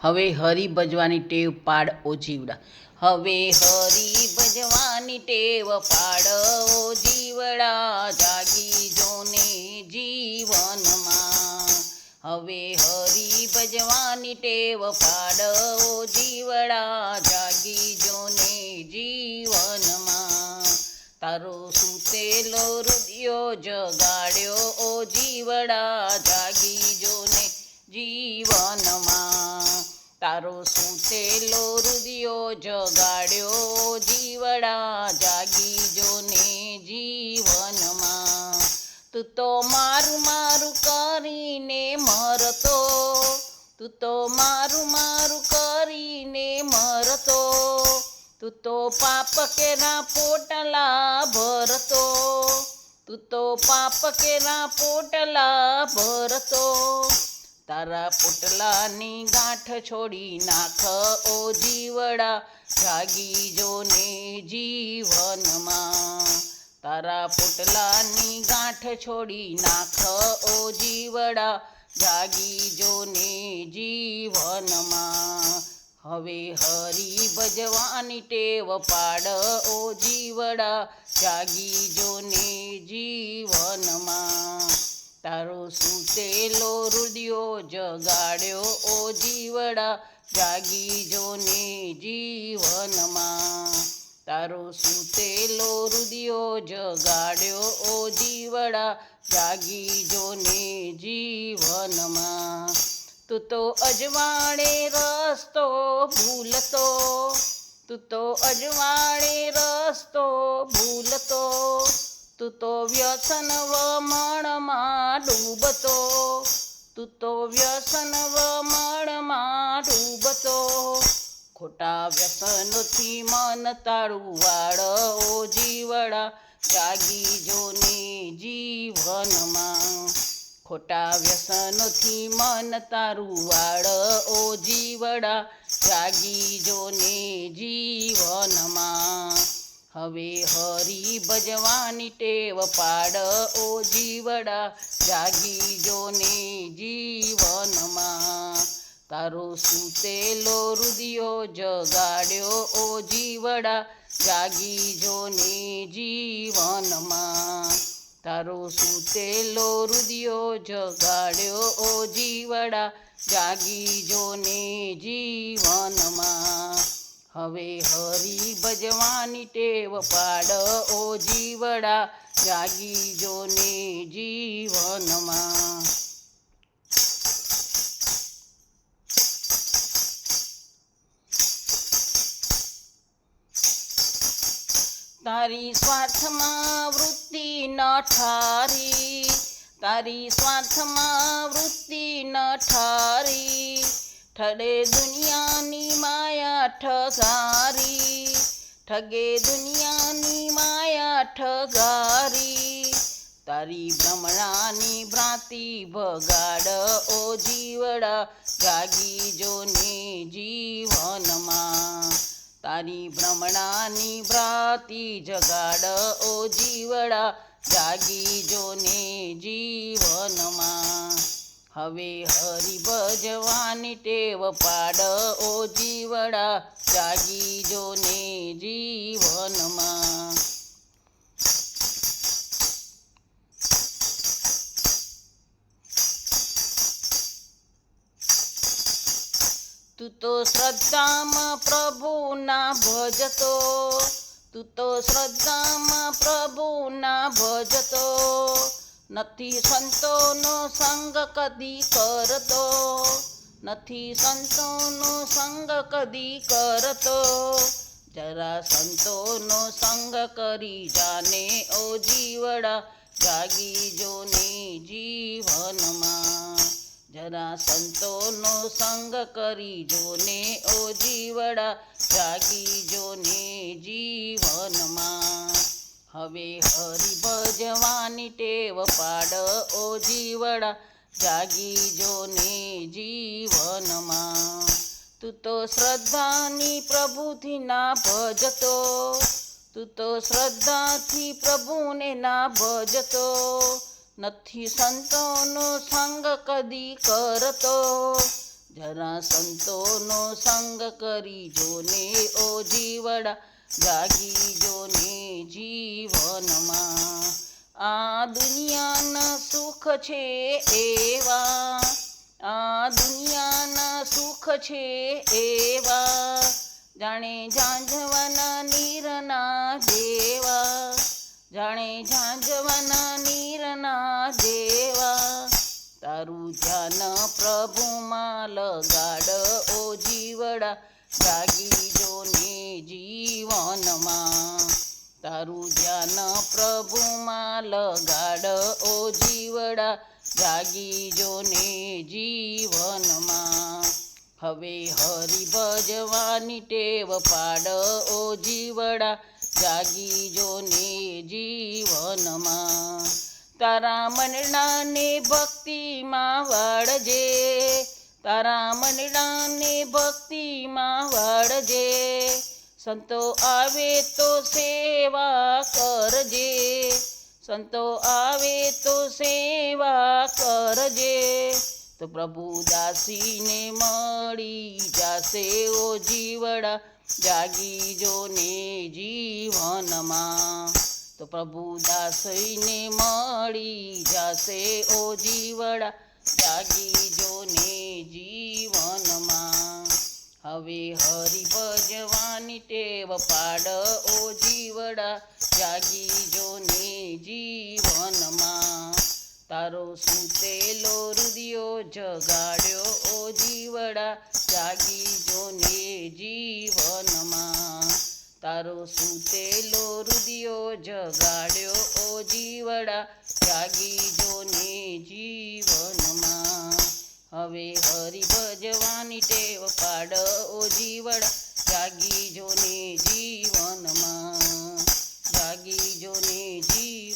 હવે હરી ભજવાની ટેવ પાડ ઓ જીવડા. હવે હરી ભજવાની ટેવ પાડ ઓ જીવડા, જાગી જોને જીવનમાં. હવે હરી ભજવાની ટેવ પાડ ઓ જીવડા, જાગી જોને જીવનમાં. તારો સૂતેલો હૃદયો જગાડ્યો ઓ જીવડા, જાગી જોને જીવનમાં. તારો સૂતેલો હૃદયો જગાડ્યો જીવડા, જાગી જોને જીવનમાં. તું તો મારું મારું કરીને મરતો, તું તો મારું મારું કરીને મરતો, તું તો પાપ કેરા પોટલા ભરતો, તું તો પાપ કેરા પોટલા ભરતો. તારા પોટલાની ગાંઠ છોડી નાખ ઓ જીવડા, જાગી જોને જીવનમાં. તારા પોટલાની ગાંઠ છોડી નાખ ઓ જીવડા, જાગી જોને જીવનમાં. હવે હરી ભજવાની ટેવ પાડ ઓ જીવડા, જાગી જોને જીવનમાં. તારો સૂતેલો હૃદયો જગાડ્યો ઓ જીવડા, જાગી જોને જીવનમાં. તારો સૂતેલો હૃદયો જગાડ્યો ઓ જીવડા, જાગી જોને જીવનમાં. તું તો અજવાળે રસ્તો ભૂલતો, તું તો અજવાળે રસ્તો ભૂલતો, તું તો વ્યસન વમણમાં ડૂબતો, તું તો વ્યસન વમણમાં ડૂબતો. ખોટા વ્યસનોથી મન તારું વાળ ઓ જીવડા, જાગી જોને જીવનમાં. ખોટા વ્યસનોથી મન તારું વાળ ઓ જીવડા, જાગી જોને જીવનમાં. હવે હરી ભજવાની ટેવ પાડ ઓ જીવડા, જાગી જોને જીવનમાં. તારો સૂતેલો હૃદયો જગાડ્યો ઓ જીવડા, જાગી જોને જીવનમાં. તારો સૂતેલો હૃદયો જગાડ્યો ઓ જીવડા, જાગી જોને જીવનમાં. હવે હરી ભજવાની ટેવ પાડ ઓ જીવડા, જાગી જોને જીવનમાં. તારી સ્વાર્થમાં વૃત્તિ ન ઠારી, તારી સ્વાર્થમાં વૃત્તિ ન ઠારી, ઠગે દુનિયાની માયા ઠગારી, ઠગે દુનિયાની માયા ઠગારી. તારી ભ્રમણાની ભ્રાંતિ ભગાડ ઓ જીવડા, જાગી જોને જીવનમાં. તારી ભ્રમણાની ભ્રાંતિ જગાડ ઓ જીવડા, જાગી જોને જીવનમાં. હવે હરી ભજવાની ટેવ પાડ ઓ જીવડા, જાગી જોને જીવનમાં. તું તો શ્રદ્ધામાં પ્રભુના ભજતો, તું તો શ્રદ્ધામાં પ્રભુના ભજતો, નથી સંતોનો સંગ કદી કરતો, નથી સંતોનો સંગ કદી કરતો. જરા સંતોનો સંગ કરી જાને ઓ જીવડા, જાગી જોને જીવનમાં. જરા સંતોનો સંગ કરી જોને ઓ જીવડા, જાગી જોને જીવનમાં. હવે હરી ભજવાની ટેવ પાડ ઓ જીવડા, જાગી જોને જીવનમાં. તું તો શ્રદ્ધાની પ્રભુથી ના ભજતો, તું તો શ્રદ્ધાથી પ્રભુને ના ભજતો, નથી સંતોનો સંગ કદી કરતો, જરા સંતોનો સંગ કરી જોને ઓ જીવડા જાગી જોને જીવનમાં. આ દુનિયાના સુખ છે એવા, આ દુનિયાના સુખ છે એવા, જાણે ઝાંઝવાના નીરના જેવા, જાણે ઝાંઝવાના નીરના જેવા. તારું ધ્યાન પ્રભુમાં લગાડ ઓ જીવડા જાગી જોને જીવનમાં. તારું ધ્યાન પ્રભુમાં લગાડ ઓ જીવડા જાગી જોને જીવનમાં. હવે હરિ ભજવાની ટેવ પાડ ઓ જીવડા જાગી જોને જીવનમાં. તારા મનડાને ભક્તિમાં વાળજે, તારા મનડાને ભક્તિમાં વાળજે. સંતો આવે તો સેવા કરજે, સંતો આવે તો સેવા કરજે. તો પ્રભુ દાસીને મળી જાશે ઓ જીવડા જાગી જોને જીવનમાં. તો પ્રભુ દાસીને મળી જાશે ઓ જીવડા જાગી જોને જીવનમાં. હવે હરિ ભજવાની ટેવ પાડ ઓ જીવડા જાગી જોને જીવનમાં. તારો સૂતેલો હૃદયો જગાડ્યો ઓ જીવડા જાગી જોને જીવનમાં. તારો સૂતેલો હૃદયો જગાડ્યો ઓ જીવડા જાગી જોને જીવનમાં. હવે હરિ ભજવાની ટેવ પાડ ઓ જીવડા જાગી જોને જીવનમાં, જાગી જોને જીવનમાં.